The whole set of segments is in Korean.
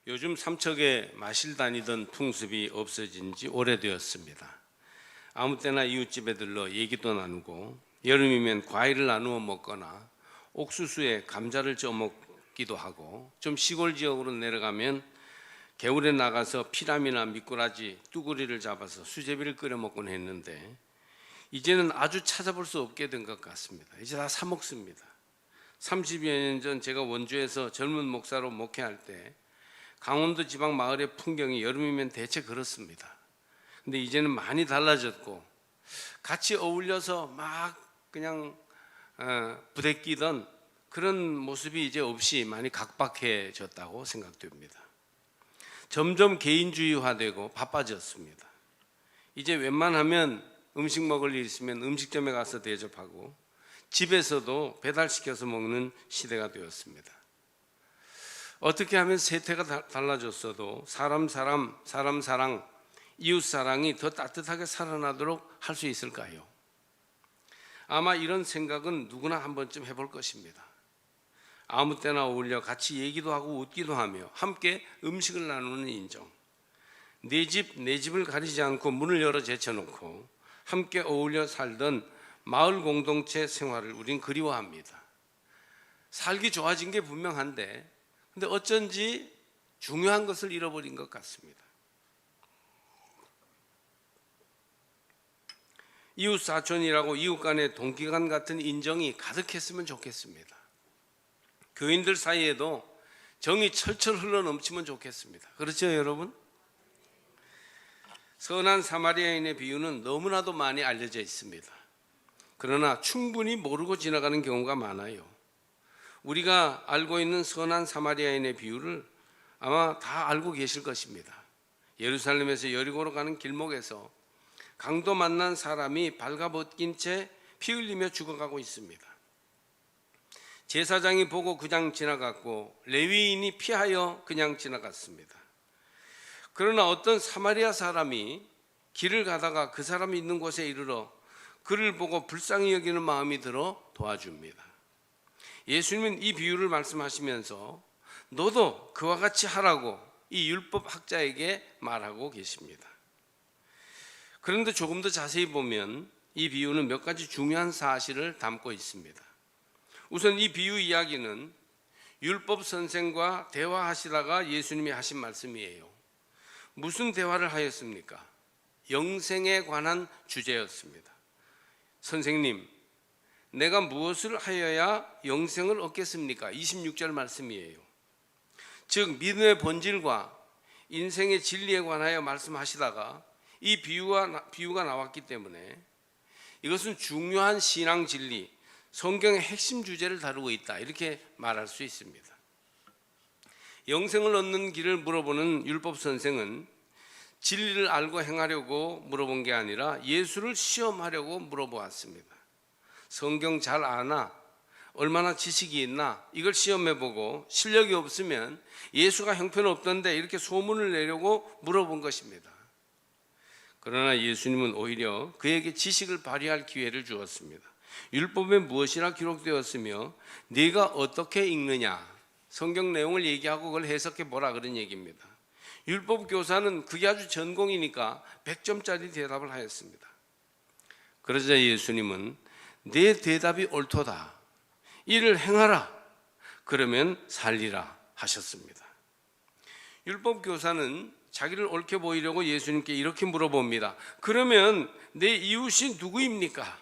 요즘 삼척에 마실 다니던 풍습이 없어진 지 오래되었습니다. 아무 때나 이웃집에 들러 얘기도 나누고 여름이면 과일을 나누어 먹거나 옥수수에 감자를 쪄 먹기도 하고 좀 시골 지역으로 내려가면 개울에 나가서 피라미나 미꾸라지, 뚜구리를 잡아서 수제비를 끓여 먹곤 했는데 이제는 아주 찾아볼 수 없게 된 것 같습니다. 이제 다 사 먹습니다. 30여 년 전 제가 원주에서 젊은 목사로 목회할 때 강원도 지방 마을의 풍경이 여름이면 대체 그렇습니다. 근데 이제는 많이 달라졌고 같이 어울려서 막 그냥 부대끼던 그런 모습이 이제 없이 많이 각박해졌다고 생각됩니다. 점점 개인주의화되고 바빠졌습니다. 이제 웬만하면 음식 먹을 일 있으면 음식점에 가서 대접하고 집에서도 배달시켜서 먹는 시대가 되었습니다. 어떻게 하면 세태가 달라졌어도 사람 사랑, 이웃 사랑이 더 따뜻하게 살아나도록 할 수 있을까요? 아마 이런 생각은 누구나 한 번쯤 해볼 것입니다. 아무 때나 어울려 같이 얘기도 하고 웃기도 하며 함께 음식을 나누는 인정. 내 집을 가리지 않고 문을 열어 제쳐놓고 함께 어울려 살던 마을 공동체 생활을 우린 그리워합니다. 살기 좋아진 게 분명한데 근데 어쩐지 중요한 것을 잃어버린 것 같습니다. 이웃 사촌이라고 이웃 간의 동기간 같은 인정이 가득했으면 좋겠습니다. 교인들 사이에도 정이 철철 흘러 넘치면 좋겠습니다. 그렇죠, 여러분? 선한 사마리아인의 비유는 너무나도 많이 알려져 있습니다. 그러나 충분히 모르고 지나가는 경우가 많아요. 우리가 알고 있는 선한 사마리아인의 비유를 아마 다 알고 계실 것입니다. 예루살렘에서 여리고로 가는 길목에서 강도 만난 사람이 발가벗긴 채 피 흘리며 죽어가고 있습니다. 제사장이 보고 그냥 지나갔고 레위인이 피하여 그냥 지나갔습니다. 그러나 어떤 사마리아 사람이 길을 가다가 그 사람이 있는 곳에 이르러 그를 보고 불쌍히 여기는 마음이 들어 도와줍니다. 예수님은 이 비유를 말씀하시면서 너도 그와 같이 하라고 이 율법 학자에게 말하고 계십니다. 그런데 조금 더 자세히 보면 이 비유는 몇 가지 중요한 사실을 담고 있습니다. 우선 이 비유 이야기는 율법 선생과 대화하시다가 예수님이 하신 말씀이에요. 무슨 대화를 하였습니까? 영생에 관한 주제였습니다. 선생님, 내가 무엇을 하여야 영생을 얻겠습니까? 26절 말씀이에요. 즉 믿음의 본질과 인생의 진리에 관하여 말씀하시다가 이 비유가 나왔기 때문에 이것은 중요한 신앙 진리, 성경의 핵심 주제를 다루고 있다 이렇게 말할 수 있습니다. 영생을 얻는 길을 물어보는 율법 선생은 진리를 알고 행하려고 물어본 게 아니라 예수를 시험하려고 물어보았습니다. 성경 잘 아나? 얼마나 지식이 있나? 이걸 시험해보고 실력이 없으면 예수가 형편없던데 이렇게 소문을 내려고 물어본 것입니다. 그러나 예수님은 오히려 그에게 지식을 발휘할 기회를 주었습니다. 율법에 무엇이라 기록되었으며 네가 어떻게 읽느냐? 성경 내용을 얘기하고 그걸 해석해 보라 그런 얘기입니다. 율법 교사는 그게 아주 전공이니까 100점짜리 대답을 하였습니다. 그러자 예수님은 내 대답이 옳도다. 이를 행하라. 그러면 살리라 하셨습니다. 율법 교사는 자기를 옳게 보이려고 예수님께 이렇게 물어봅니다. 그러면 내 이웃이 누구입니까?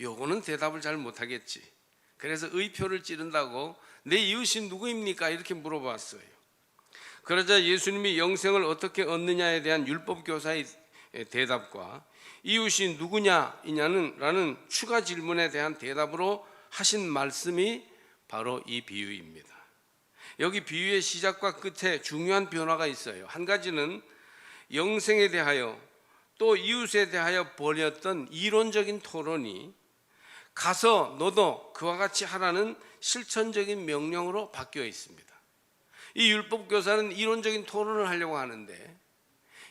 요거는 대답을 잘 못하겠지. 그래서 의표를 찌른다고 내 이웃이 누구입니까? 이렇게 물어봤어요. 그러자 예수님이 영생을 어떻게 얻느냐에 대한 율법 교사의 대답과 이웃이 누구냐라는 추가 질문에 대한 대답으로 하신 말씀이 바로 이 비유입니다. 여기 비유의 시작과 끝에 중요한 변화가 있어요. 한 가지는 영생에 대하여 또 이웃에 대하여 벌였던 이론적인 토론이 가서 너도 그와 같이 하라는 실천적인 명령으로 바뀌어 있습니다. 이 율법 교사는 이론적인 토론을 하려고 하는데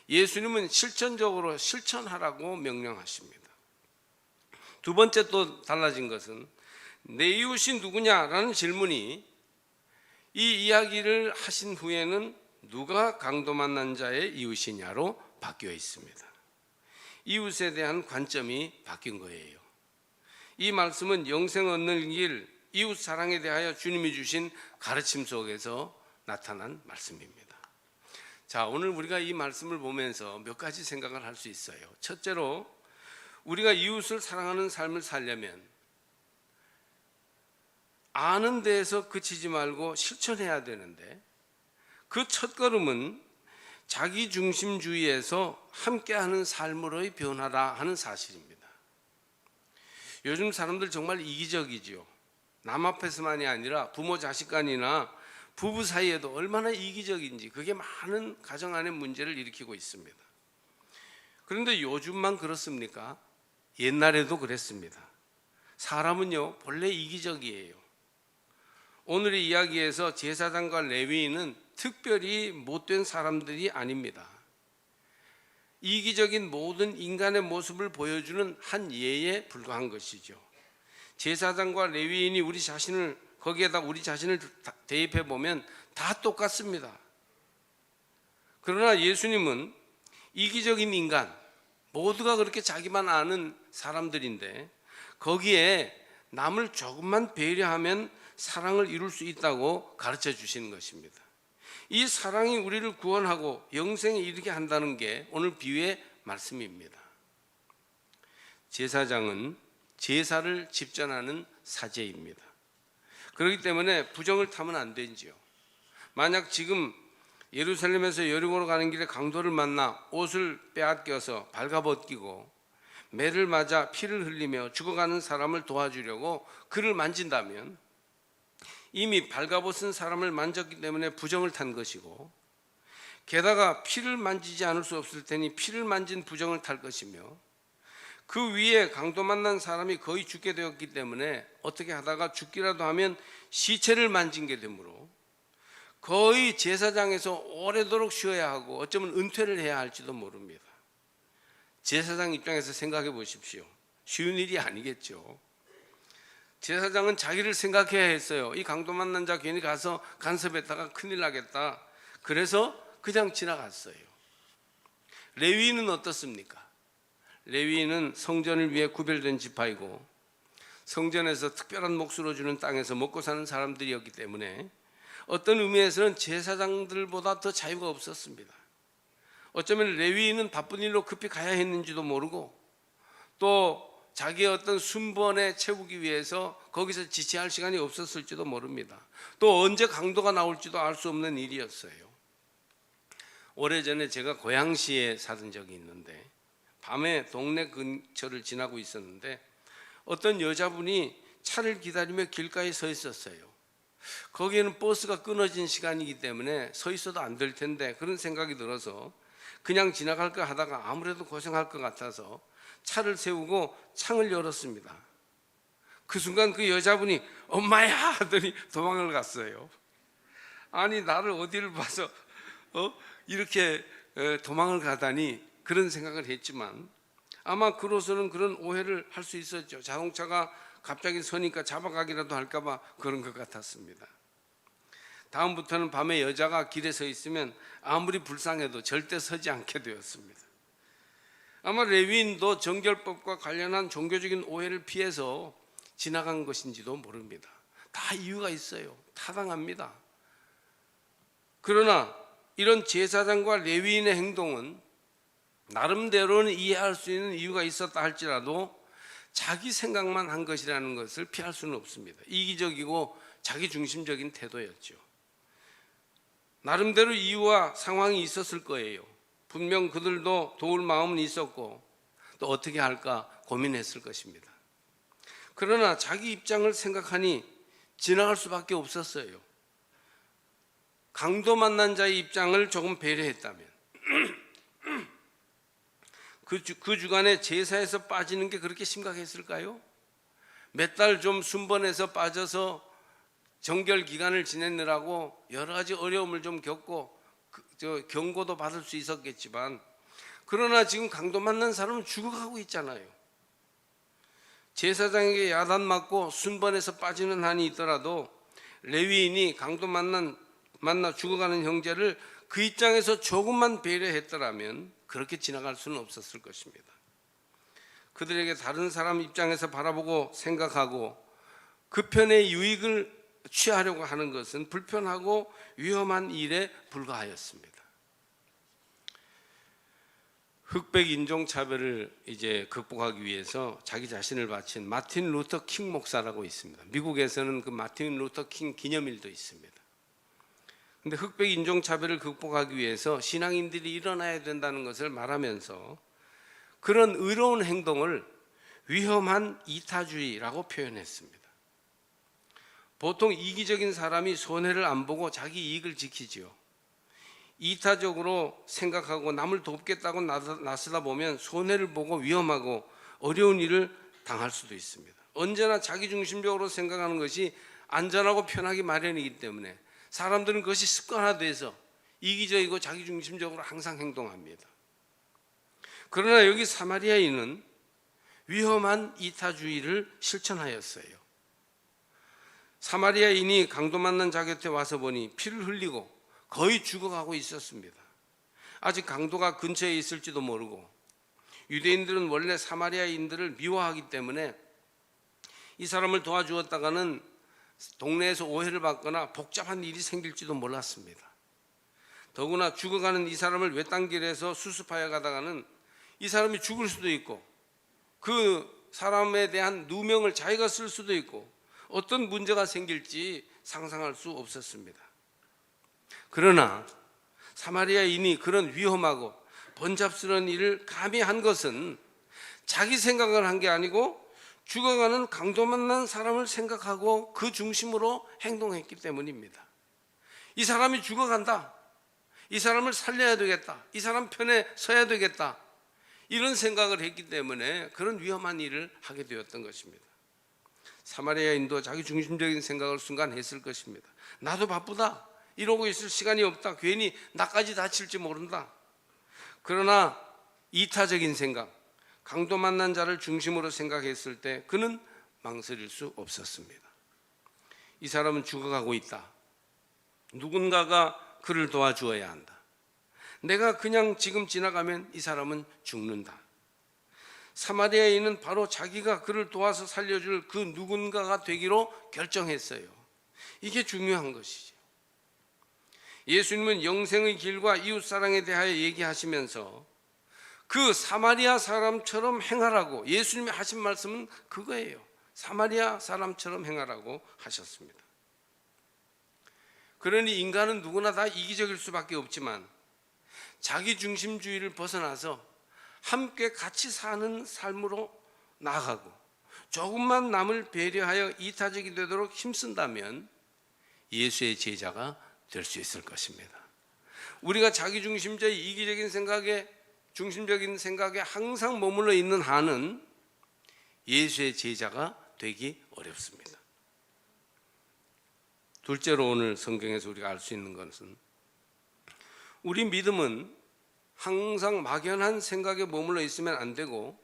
예수님은 실천적으로 실천하라고 명령하십니다. 두 번째 또 달라진 것은 내 이웃이 누구냐라는 질문이 이 이야기를 하신 후에는 누가 강도 만난 자의 이웃이냐로 바뀌어 있습니다. 이웃에 대한 관점이 바뀐 거예요. 이 말씀은 영생 얻는 길, 이웃 사랑에 대하여 주님이 주신 가르침 속에서 나타난 말씀입니다. 자, 오늘 우리가 이 말씀을 보면서 몇 가지 생각을 할 수 있어요. 첫째로, 우리가 이웃을 사랑하는 삶을 살려면 아는 데에서 그치지 말고 실천해야 되는데, 그 첫걸음은 자기중심주의에서 함께하는 삶으로의 변화다 하는 사실입니다. 요즘 사람들 정말 이기적이죠. 남 앞에서만이 아니라 부모 자식 간이나 부부 사이에도 얼마나 이기적인지, 그게 많은 가정 안의 문제를 일으키고 있습니다. 그런데 요즘만 그렇습니까? 옛날에도 그랬습니다. 사람은요, 본래 이기적이에요. 오늘의 이야기에서 제사장과 레위인은 특별히 못된 사람들이 아닙니다. 이기적인 모든 인간의 모습을 보여주는 한 예에 불과한 것이죠. 제사장과 레위인이 우리 자신을, 거기에다 우리 자신을 대입해 보면 다 똑같습니다. 그러나 예수님은 이기적인 인간, 모두가 그렇게 자기만 아는 사람들인데, 거기에 남을 조금만 배려하면 사랑을 이룰 수 있다고 가르쳐 주시는 것입니다. 이 사랑이 우리를 구원하고 영생에 이르게 한다는 게 오늘 비유의 말씀입니다. 제사장은 제사를 집전하는 사제입니다. 그렇기 때문에 부정을 타면 안 되지요. 만약 지금 예루살렘에서 여리고로 가는 길에 강도를 만나 옷을 빼앗겨서 발가벗기고 매를 맞아 피를 흘리며 죽어가는 사람을 도와주려고 그를 만진다면 이미 발가벗은 사람을 만졌기 때문에 부정을 탄 것이고, 게다가 피를 만지지 않을 수 없을 테니 피를 만진 부정을 탈 것이며, 그 위에 강도 만난 사람이 거의 죽게 되었기 때문에 어떻게 하다가 죽기라도 하면 시체를 만진 게 되므로 거의 제사장에서 오래도록 쉬어야 하고 어쩌면 은퇴를 해야 할지도 모릅니다. 제사장 입장에서 생각해 보십시오. 쉬운 일이 아니겠죠. 제사장은 자기를 생각해야 했어요. 이 강도 만난 자 괜히 가서 간섭했다가 큰일 나겠다. 그래서 그냥 지나갔어요. 레위인은 어떻습니까? 레위인은 성전을 위해 구별된 지파이고 성전에서 특별한 몫으로 주는 땅에서 먹고 사는 사람들이었기 때문에 어떤 의미에서는 제사장들보다 더 자유가 없었습니다. 어쩌면 레위인은 바쁜 일로 급히 가야 했는지도 모르고, 또 자기의 어떤 순번에 채우기 위해서 거기서 지체할 시간이 없었을지도 모릅니다. 또 언제 강도가 나올지도 알 수 없는 일이었어요. 오래전에 제가 고양시에 살던 적이 있는데, 밤에 동네 근처를 지나고 있었는데 어떤 여자분이 차를 기다리며 길가에 서 있었어요. 거기에는 버스가 끊어진 시간이기 때문에 서 있어도 안 될 텐데 그런 생각이 들어서 그냥 지나갈까 하다가 아무래도 고생할 것 같아서 차를 세우고 창을 열었습니다. 그 순간 그 여자분이 엄마야 하더니 도망을 갔어요. 아니, 나를 어디를 봐서 이렇게 도망을 가다니, 그런 생각을 했지만 아마 그로서는 그런 오해를 할 수 있었죠. 자동차가 갑자기 서니까 잡아가기라도 할까 봐 그런 것 같았습니다. 다음부터는 밤에 여자가 길에 서 있으면 아무리 불쌍해도 절대 서지 않게 되었습니다. 아마 레위인도 정결법과 관련한 종교적인 오해를 피해서 지나간 것인지도 모릅니다. 다 이유가 있어요. 타당합니다. 그러나 이런 제사장과 레위인의 행동은 나름대로는 이해할 수 있는 이유가 있었다 할지라도 자기 생각만 한 것이라는 것을 피할 수는 없습니다. 이기적이고 자기중심적인 태도였죠. 나름대로 이유와 상황이 있었을 거예요. 분명 그들도 도울 마음은 있었고 또 어떻게 할까 고민했을 것입니다. 그러나 자기 입장을 생각하니 지나갈 수밖에 없었어요. 강도 만난 자의 입장을 조금 배려했다면 그 주간에 제사에서 빠지는 게 그렇게 심각했을까요? 몇 달 좀 순번해서 빠져서 정결 기간을 지내느라고 여러 가지 어려움을 좀 겪고 경고도 받을 수 있었겠지만, 그러나 지금 강도 만난 사람은 죽어가고 있잖아요. 제사장에게 야단 맞고 순번해서 빠지는 한이 있더라도 레위인이 강도 만난 만나 죽어가는 형제를 그 입장에서 조금만 배려했더라면 그렇게 지나갈 수는 없었을 것입니다. 그들에게 다른 사람 입장에서 바라보고 생각하고 그 편의 유익을 취하려고 하는 것은 불편하고 위험한 일에 불과하였습니다. 흑백 인종 차별을 이제 극복하기 위해서 자기 자신을 바친 마틴 루터 킹 목사라고 있습니다. 미국에서는 그 마틴 루터 킹 기념일도 있습니다. 근데 흑백 인종 차별을 극복하기 위해서 신앙인들이 일어나야 된다는 것을 말하면서 그런 의로운 행동을 위험한 이타주의라고 표현했습니다. 보통 이기적인 사람이 손해를 안 보고 자기 이익을 지키지요. 이타적으로 생각하고 남을 돕겠다고 나서다 보면 손해를 보고 위험하고 어려운 일을 당할 수도 있습니다. 언제나 자기중심적으로 생각하는 것이 안전하고 편하기 마련이기 때문에 사람들은 그것이 습관화돼서 이기적이고 자기중심적으로 항상 행동합니다. 그러나 여기 사마리아인은 위험한 이타주의를 실천하였어요. 사마리아인이 강도 만난 자 곁에 와서 보니 피를 흘리고 거의 죽어가고 있었습니다. 아직 강도가 근처에 있을지도 모르고 유대인들은 원래 사마리아인들을 미워하기 때문에 이 사람을 도와주었다가는 동네에서 오해를 받거나 복잡한 일이 생길지도 몰랐습니다. 더구나 죽어가는 이 사람을 외딴 길에서 수습하여 가다가는 이 사람이 죽을 수도 있고 그 사람에 대한 누명을 자기가 쓸 수도 있고 어떤 문제가 생길지 상상할 수 없었습니다. 그러나 사마리아인이 그런 위험하고 번잡스러운 일을 감히 한 것은 자기 생각을 한 게 아니고 죽어가는 강도 만난 사람을 생각하고 그 중심으로 행동했기 때문입니다. 이 사람이 죽어간다. 이 사람을 살려야 되겠다. 이 사람 편에 서야 되겠다. 이런 생각을 했기 때문에 그런 위험한 일을 하게 되었던 것입니다. 사마리아인도 자기 중심적인 생각을 순간 했을 것입니다. 나도 바쁘다. 이러고 있을 시간이 없다. 괜히 나까지 다칠지 모른다. 그러나 이타적인 생각, 강도 만난 자를 중심으로 생각했을 때 그는 망설일 수 없었습니다. 이 사람은 죽어가고 있다. 누군가가 그를 도와주어야 한다. 내가 그냥 지금 지나가면 이 사람은 죽는다. 사마리아인은 바로 자기가 그를 도와서 살려줄 그 누군가가 되기로 결정했어요. 이게 중요한 것이죠. 예수님은 영생의 길과 이웃사랑에 대하여 얘기하시면서 그 사마리아 사람처럼 행하라고, 예수님이 하신 말씀은 그거예요. 사마리아 사람처럼 행하라고 하셨습니다. 그러니 인간은 누구나 다 이기적일 수밖에 없지만 자기중심주의를 벗어나서 함께 같이 사는 삶으로 나아가고 조금만 남을 배려하여 이타적이 되도록 힘쓴다면 예수의 제자가 될 수 있을 것입니다. 우리가 자기중심적인 이기적인 생각에, 중심적인 생각에 항상 머물러 있는 한은 예수의 제자가 되기 어렵습니다. 둘째로 오늘 성경에서 우리가 알 수 있는 것은 우리 믿음은 항상 막연한 생각에 머물러 있으면 안 되고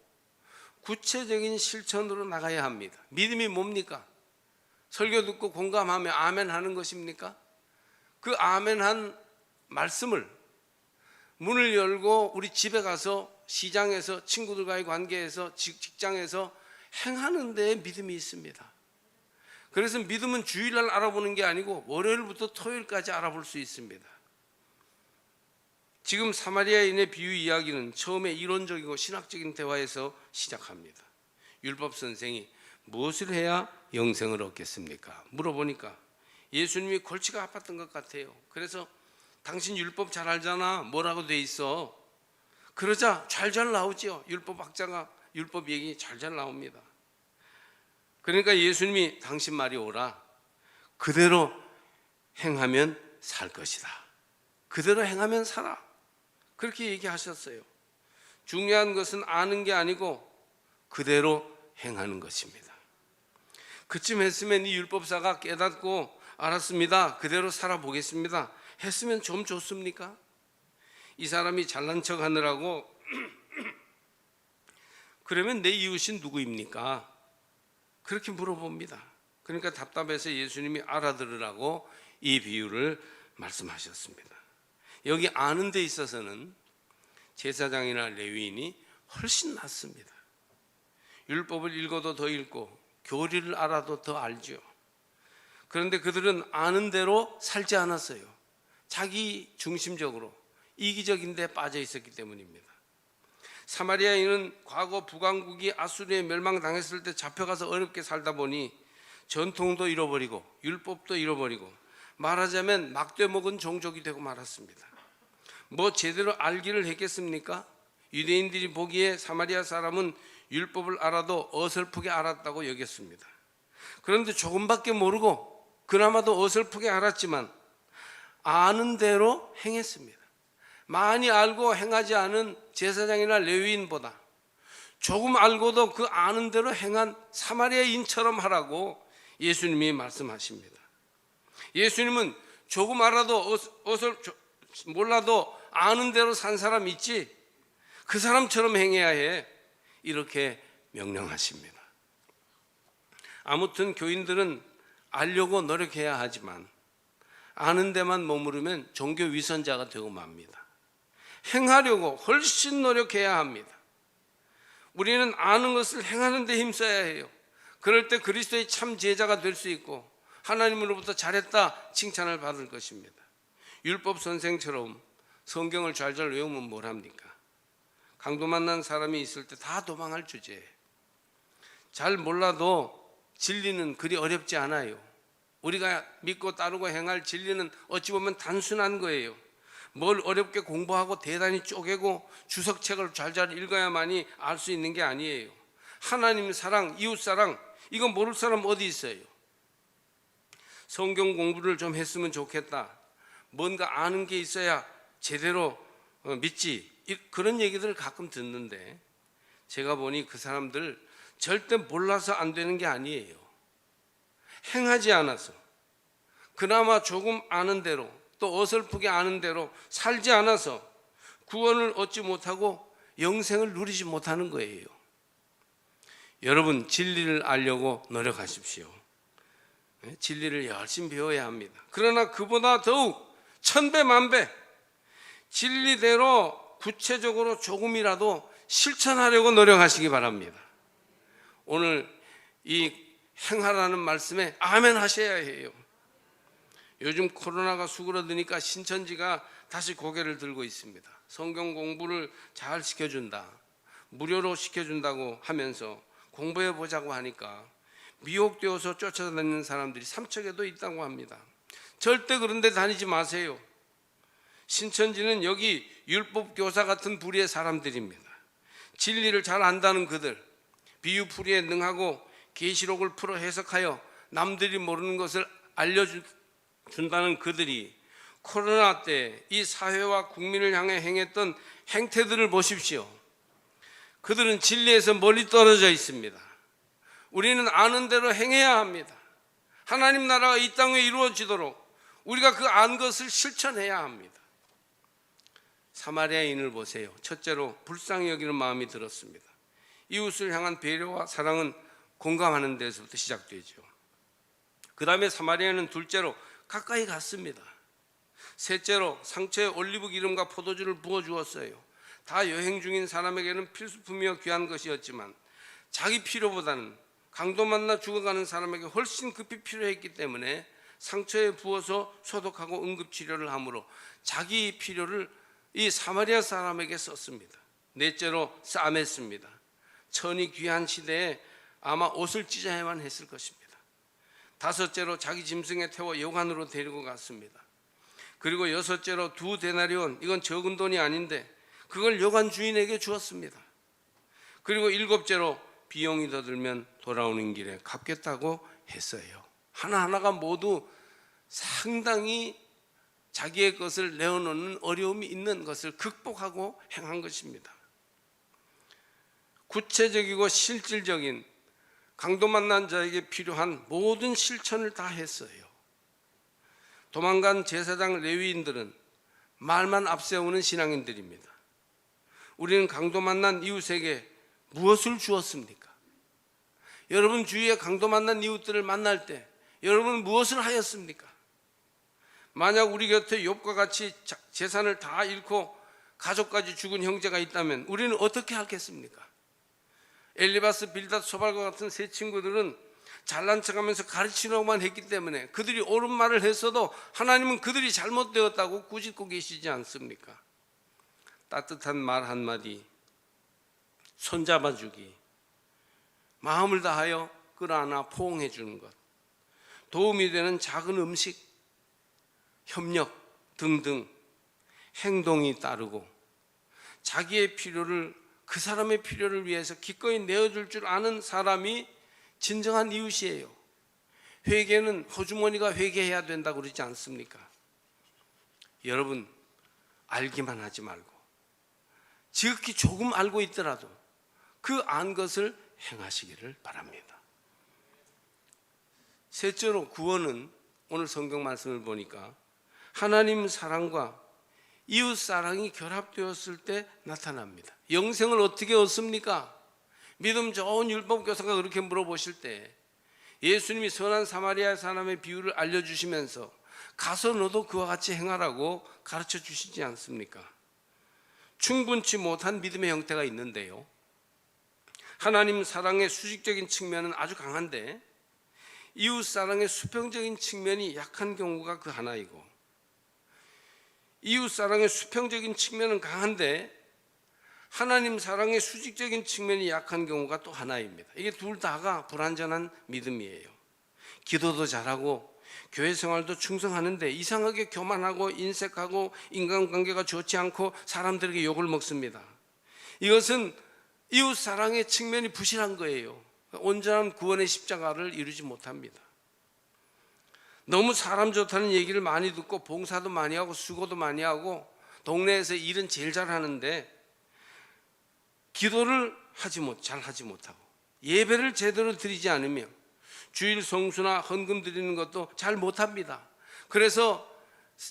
구체적인 실천으로 나가야 합니다. 믿음이 뭡니까? 설교 듣고 공감하며 아멘 하는 것입니까? 그 아멘한 말씀을 문을 열고 우리 집에 가서 시장에서 친구들과의 관계에서 직장에서 행하는 데에 믿음이 있습니다. 그래서 믿음은 주일날 알아보는 게 아니고 월요일부터 토요일까지 알아볼 수 있습니다. 지금 사마리아인의 비유 이야기는 처음에 이론적이고 신학적인 대화에서 시작합니다. 율법 선생이 무엇을 해야 영생을 얻겠습니까? 물어보니까 예수님이 골치가 아팠던 것 같아요. 그래서 당신 율법 잘 알잖아. 뭐라고 돼 있어? 그러자 잘잘 나오죠. 율법학자가 율법 얘기 잘잘 나옵니다. 그러니까 예수님이 당신 말이 옳아. 그대로 행하면 살 것이다. 그대로 행하면 살아. 그렇게 얘기하셨어요. 중요한 것은 아는 게 아니고 그대로 행하는 것입니다. 그쯤 했으면 이 율법사가 깨닫고 알았습니다. 그대로 살아보겠습니다. 했으면 좀 좋습니까? 이 사람이 잘난 척 하느라고 그러면 내 이웃이 누구입니까? 그렇게 물어봅니다. 그러니까 답답해서 예수님이 알아들으라고 이 비유를 말씀하셨습니다. 여기 아는 데 있어서는 제사장이나 레위인이 훨씬 낫습니다. 율법을 읽어도 더 읽고 교리를 알아도 더 알죠. 그런데 그들은 아는 대로 살지 않았어요. 자기 중심적으로 이기적인 데 빠져 있었기 때문입니다. 사마리아인은 과거 북왕국이 아수르에 멸망당했을 때 잡혀가서 어렵게 살다 보니 전통도 잃어버리고 율법도 잃어버리고 말하자면 막대 먹은 종족이 되고 말았습니다. 뭐 제대로 알기를 했겠습니까? 유대인들이 보기에 사마리아 사람은 율법을 알아도 어설프게 알았다고 여겼습니다. 그런데 조금밖에 모르고 그나마도 어설프게 알았지만 아는 대로 행했습니다. 많이 알고 행하지 않은 제사장이나 레위인보다 조금 알고도 그 아는 대로 행한 사마리아인처럼 하라고 예수님이 말씀하십니다. 예수님은 조금 알아도 몰라도 아는 대로 산 사람 있지, 그 사람처럼 행해야 해, 이렇게 명령하십니다. 아무튼 교인들은 알려고 노력해야 하지만 아는 데만 머무르면 종교 위선자가 되고 맙니다. 행하려고 훨씬 노력해야 합니다. 우리는 아는 것을 행하는 데 힘써야 해요. 그럴 때 그리스도의 참 제자가 될 수 있고 하나님으로부터 잘했다 칭찬을 받을 것입니다. 율법 선생처럼 성경을 잘잘 외우면 뭘 합니까? 강도 만난 사람이 있을 때 다 도망할 주제예요. 잘 몰라도 진리는 그리 어렵지 않아요. 우리가 믿고 따르고 행할 진리는 어찌 보면 단순한 거예요. 뭘 어렵게 공부하고 대단히 쪼개고 주석책을 잘잘 읽어야만이 알 수 있는 게 아니에요. 하나님 사랑, 이웃 사랑, 이거 모를 사람 어디 있어요? 성경 공부를 좀 했으면 좋겠다, 뭔가 아는 게 있어야 제대로 믿지, 그런 얘기들을 가끔 듣는데 제가 보니 그 사람들 절대 몰라서 안 되는 게 아니에요. 행하지 않아서, 그나마 조금 아는 대로 또 어설프게 아는 대로 살지 않아서 구원을 얻지 못하고 영생을 누리지 못하는 거예요. 여러분, 진리를 알려고 노력하십시오. 진리를 열심히 배워야 합니다. 그러나 그보다 더욱 천배 만배 진리대로 구체적으로 조금이라도 실천하려고 노력하시기 바랍니다. 오늘 이 행하라는 말씀에 아멘 하셔야 해요. 요즘 코로나가 수그러드니까 신천지가 다시 고개를 들고 있습니다. 성경 공부를 잘 시켜준다, 무료로 시켜준다고 하면서 공부해 보자고 하니까 미혹되어서 쫓아다니는 사람들이 삼척에도 있다고 합니다. 절대 그런 데 다니지 마세요. 신천지는 여기 율법교사 같은 부류의 사람들입니다. 진리를 잘 안다는 그들, 비유풀이에 능하고 계시록을 풀어 해석하여 남들이 모르는 것을 알려준다는 그들이 코로나 때 이 사회와 국민을 향해 행했던 행태들을 보십시오. 그들은 진리에서 멀리 떨어져 있습니다. 우리는 아는 대로 행해야 합니다. 하나님 나라가 이 땅에 이루어지도록 우리가 그 안 것을 실천해야 합니다. 사마리아인을 보세요. 첫째로 불쌍히 여기는 마음이 들었습니다. 이웃을 향한 배려와 사랑은 공감하는 데서부터 시작되죠. 그 다음에 사마리아인은 둘째로 가까이 갔습니다. 셋째로 상처에 올리브 기름과 포도주를 부어주었어요. 다 여행 중인 사람에게는 필수품이며 귀한 것이었지만 자기 필요보다는 강도 만나 죽어가는 사람에게 훨씬 급히 필요했기 때문에 상처에 부어서 소독하고 응급치료를 하므로 자기 필요를 이 사마리아 사람에게 썼습니다. 넷째로 싸맸습니다. 천이 귀한 시대에 아마 옷을 찢어야만 했을 것입니다. 다섯째로 자기 짐승에 태워 여관으로 데리고 갔습니다. 그리고 여섯째로 2데나리온, 이건 적은 돈이 아닌데 그걸 여관 주인에게 주었습니다. 그리고 일곱째로 비용이 더 들면 돌아오는 길에 갚겠다고 했어요. 하나하나가 모두 상당히 자기의 것을 내어놓는 어려움이 있는 것을 극복하고 행한 것입니다. 구체적이고 실질적인 강도 만난 자에게 필요한 모든 실천을 다 했어요. 도망간 제사장 레위인들은 말만 앞세우는 신앙인들입니다. 우리는 강도 만난 이웃에게 무엇을 주었습니까? 여러분 주위에 강도 만난 이웃들을 만날 때 여러분은 무엇을 하였습니까? 만약 우리 곁에 욥과 같이 재산을 다 잃고 가족까지 죽은 형제가 있다면 우리는 어떻게 하겠습니까? 엘리바스, 빌닷, 소발과 같은 세 친구들은 잘난 척하면서 가르치려고만 했기 때문에 그들이 옳은 말을 했어도 하나님은 그들이 잘못되었다고 꾸짖고 계시지 않습니까? 따뜻한 말 한마디, 손잡아주기, 마음을 다하여 끌어안아 포옹해 주는 것, 도움이 되는 작은 음식, 협력 등등 행동이 따르고 자기의 필요를, 그 사람의 필요를 위해서 기꺼이 내어줄 줄 아는 사람이 진정한 이웃이에요. 회개는 호주머니가 회개해야 된다고 그러지 않습니까? 여러분, 알기만 하지 말고 지극히 조금 알고 있더라도 그 안 것을 행하시기를 바랍니다. 셋째로, 구원은 오늘 성경 말씀을 보니까 하나님 사랑과 이웃 사랑이 결합되었을 때 나타납니다. 영생을 어떻게 얻습니까? 믿음 좋은 율법 교사가 그렇게 물어보실 때 예수님이 선한 사마리아 사람의 비유를 알려주시면서 가서 너도 그와 같이 행하라고 가르쳐 주시지 않습니까? 충분치 못한 믿음의 형태가 있는데요, 하나님 사랑의 수직적인 측면은 아주 강한데 이웃 사랑의 수평적인 측면이 약한 경우가 그 하나이고, 이웃 사랑의 수평적인 측면은 강한데 하나님 사랑의 수직적인 측면이 약한 경우가 또 하나입니다. 이게 둘 다가 불완전한 믿음이에요. 기도도 잘하고 교회 생활도 충성하는데 이상하게 교만하고 인색하고 인간관계가 좋지 않고 사람들에게 욕을 먹습니다. 이것은 이웃 사랑의 측면이 부실한 거예요. 온전한 구원의 십자가를 이루지 못합니다. 너무 사람 좋다는 얘기를 많이 듣고 봉사도 많이 하고 수고도 많이 하고 동네에서 일은 제일 잘하는데 기도를 잘 하지 못하고 예배를 제대로 드리지 않으며 주일 성수나 헌금 드리는 것도 잘 못합니다. 그래서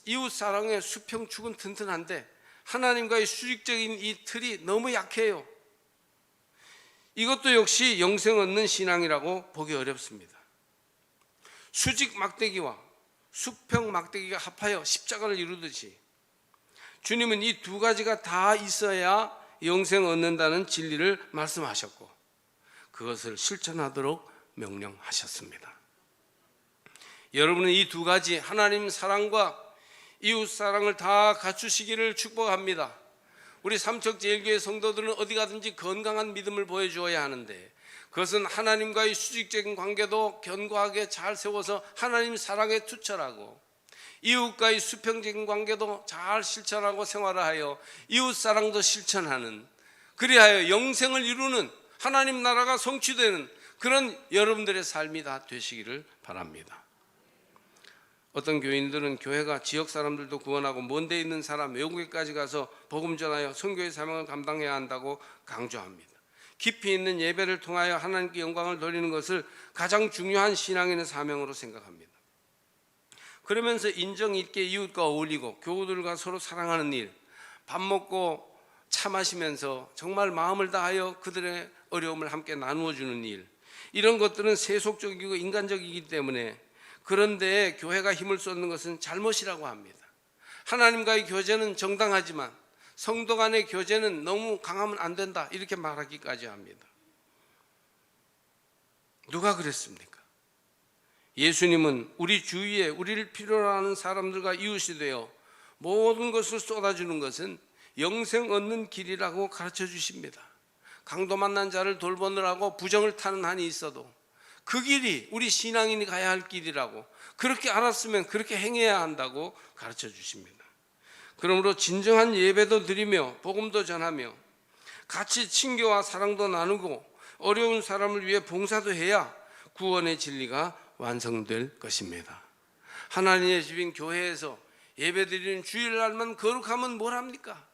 이웃 사랑의 수평축은 튼튼한데 하나님과의 수직적인 이 틀이 너무 약해요. 이것도 역시 영생 얻는 신앙이라고 보기 어렵습니다. 수직 막대기와 수평 막대기가 합하여 십자가를 이루듯이 주님은 이 두 가지가 다 있어야 영생 얻는다는 진리를 말씀하셨고 그것을 실천하도록 명령하셨습니다. 여러분은 이 두 가지, 하나님 사랑과 이웃 사랑을 다 갖추시기를 축복합니다. 우리 삼척제일교회 성도들은 어디 가든지 건강한 믿음을 보여주어야 하는데 그것은 하나님과의 수직적인 관계도 견고하게 잘 세워서 하나님 사랑에 투철하고 이웃과의 수평적인 관계도 잘 실천하고 생활하여 이웃 사랑도 실천하는, 그리하여 영생을 이루는, 하나님 나라가 성취되는 그런 여러분들의 삶이 다 되시기를 바랍니다. 어떤 교인들은 교회가 지역 사람들도 구원하고 먼데 있는 사람, 외국에까지 가서 복음 전하여 선교의 사명을 감당해야 한다고 강조합니다. 깊이 있는 예배를 통하여 하나님께 영광을 돌리는 것을 가장 중요한 신앙인의 사명으로 생각합니다. 그러면서 인정 있게 이웃과 어울리고 교우들과 서로 사랑하는 일, 밥 먹고 차 마시면서 정말 마음을 다하여 그들의 어려움을 함께 나누어 주는 일, 이런 것들은 세속적이고 인간적이기 때문에 그런 데에 교회가 힘을 쏟는 것은 잘못이라고 합니다. 하나님과의 교제는 정당하지만 성도 간의 교제는 너무 강하면 안 된다, 이렇게 말하기까지 합니다. 누가 그랬습니까? 예수님은 우리 주위에 우리를 필요로 하는 사람들과 이웃이 되어 모든 것을 쏟아주는 것은 영생 얻는 길이라고 가르쳐 주십니다. 강도 만난 자를 돌보느라고 부정을 타는 한이 있어도 그 길이 우리 신앙인이 가야 할 길이라고, 그렇게 알았으면 그렇게 행해야 한다고 가르쳐 주십니다. 그러므로 진정한 예배도 드리며 복음도 전하며 같이 친교와 사랑도 나누고 어려운 사람을 위해 봉사도 해야 구원의 진리가 완성될 것입니다. 하나님의 집인 교회에서 예배드리는 주일날만 거룩하면 뭘 합니까?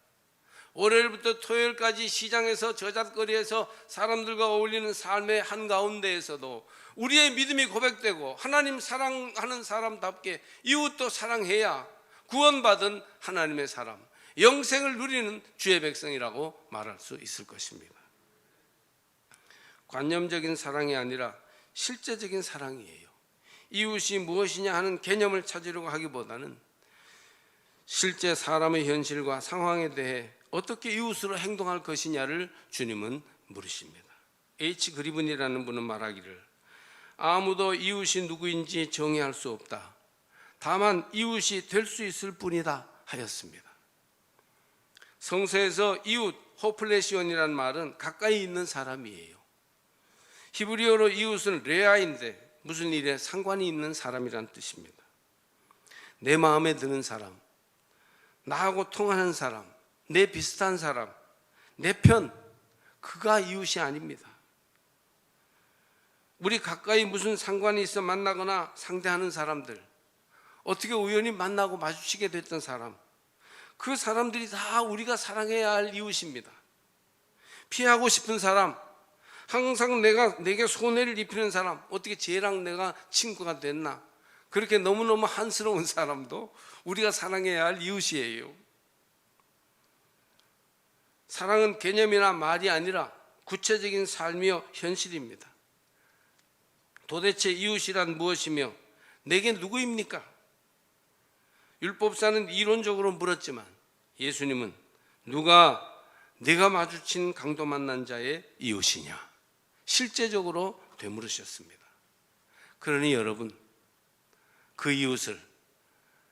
월요일부터 토요일까지 시장에서 저잣거리에서 사람들과 어울리는 삶의 한가운데에서도 우리의 믿음이 고백되고 하나님 사랑하는 사람답게 이웃도 사랑해야 구원받은 하나님의 사람, 영생을 누리는 주의 백성이라고 말할 수 있을 것입니다. 관념적인 사랑이 아니라 실제적인 사랑이에요. 이웃이 무엇이냐 하는 개념을 찾으려고 하기보다는 실제 사람의 현실과 상황에 대해 어떻게 이웃으로 행동할 것이냐를 주님은 물으십니다. H. 그리븐이라는 분은 말하기를 아무도 이웃이 누구인지 정의할 수 없다. 다만 이웃이 될 수 있을 뿐이다 하였습니다. 성서에서 이웃, 호플레시온이라는 말은 가까이 있는 사람이에요. 히브리어로 이웃은 레아인데 무슨 일에 상관이 있는 사람이란 뜻입니다. 내 마음에 드는 사람, 나하고 통하는 사람, 내 비슷한 사람, 내 편, 그가 이웃이 아닙니다. 우리 가까이 무슨 상관이 있어 만나거나 상대하는 사람들, 어떻게 우연히 만나고 마주치게 됐던 사람, 그 사람들이 다 우리가 사랑해야 할 이웃입니다. 피하고 싶은 사람, 항상 내게 손해를 입히는 사람, 어떻게 쟤랑 내가 친구가 됐나, 그렇게 너무너무 한스러운 사람도 우리가 사랑해야 할 이웃이에요. 사랑은 개념이나 말이 아니라 구체적인 삶이요 현실입니다. 도대체 이웃이란 무엇이며 내게 누구입니까? 율법사는 이론적으로 물었지만 예수님은 누가 네가 마주친 강도 만난 자의 이웃이냐? 실제적으로 되물으셨습니다. 그러니 여러분, 그 이웃을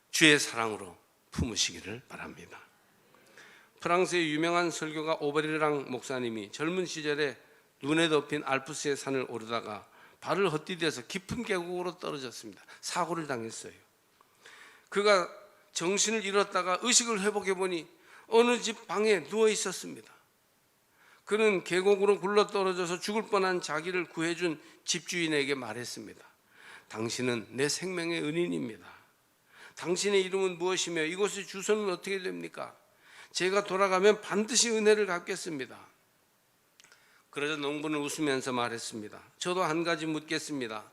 주의 사랑으로 품으시기를 바랍니다. 프랑스의 유명한 설교가 오베르랑 목사님이 젊은 시절에 눈에 덮인 알프스의 산을 오르다가 발을 헛디뎌서 깊은 계곡으로 떨어졌습니다. 사고를 당했어요. 그가 정신을 잃었다가 의식을 회복해 보니 어느 집 방에 누워 있었습니다. 그는 계곡으로 굴러떨어져서 죽을 뻔한 자기를 구해준 집주인에게 말했습니다. 당신은 내 생명의 은인입니다. 당신의 이름은 무엇이며 이곳의 주소는 어떻게 됩니까? 제가 돌아가면 반드시 은혜를 갚겠습니다. 그러자 농부는 웃으면서 말했습니다. 저도 한 가지 묻겠습니다.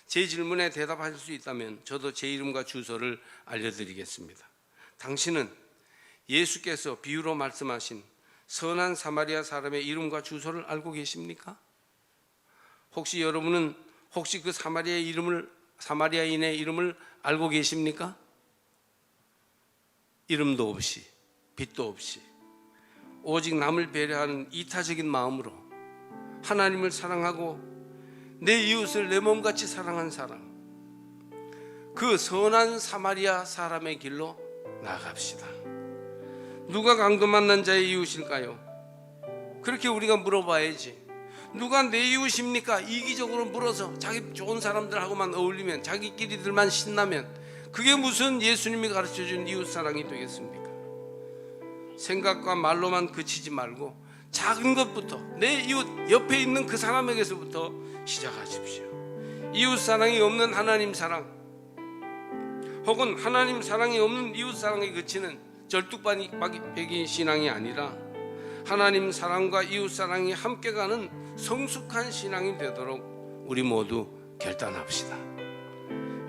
제 질문에 대답하실 수 있다면 저도 제 이름과 주소를 알려드리겠습니다. 당신은 예수께서 비유로 말씀하신 선한 사마리아 사람의 이름과 주소를 알고 계십니까? 혹시 여러분은 그 사마리아인의 이름을 알고 계십니까? 이름도 없이, 빛도 없이, 오직 남을 배려하는 이타적인 마음으로 하나님을 사랑하고 내 이웃을 내 몸같이 사랑한 사람, 그 선한 사마리아 사람의 길로 나아갑시다. 누가 강도 만난 자의 이웃일까요? 그렇게 우리가 물어봐야지. 누가 내 이웃입니까? 이기적으로 물어서 자기 좋은 사람들하고만 어울리면, 자기끼리들만 신나면 그게 무슨 예수님이 가르쳐준 이웃사랑이 되겠습니까? 생각과 말로만 그치지 말고 작은 것부터, 내 이웃 옆에 있는 그 사람에게서부터 시작하십시오. 이웃사랑이 없는 하나님 사랑, 혹은 하나님 사랑이 없는 이웃사랑에 그치는 절뚝배기 신앙이 아니라 하나님 사랑과 이웃사랑이 함께 가는 성숙한 신앙이 되도록 우리 모두 결단합시다.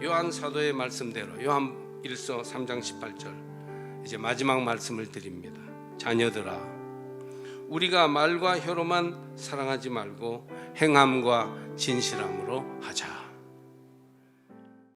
요한 사도의 말씀대로 요한 1서 3장 18절 이제 마지막 말씀을 드립니다. 자녀들아, 우리가 말과 혀로만 사랑하지 말고 행함과 진실함으로 하자.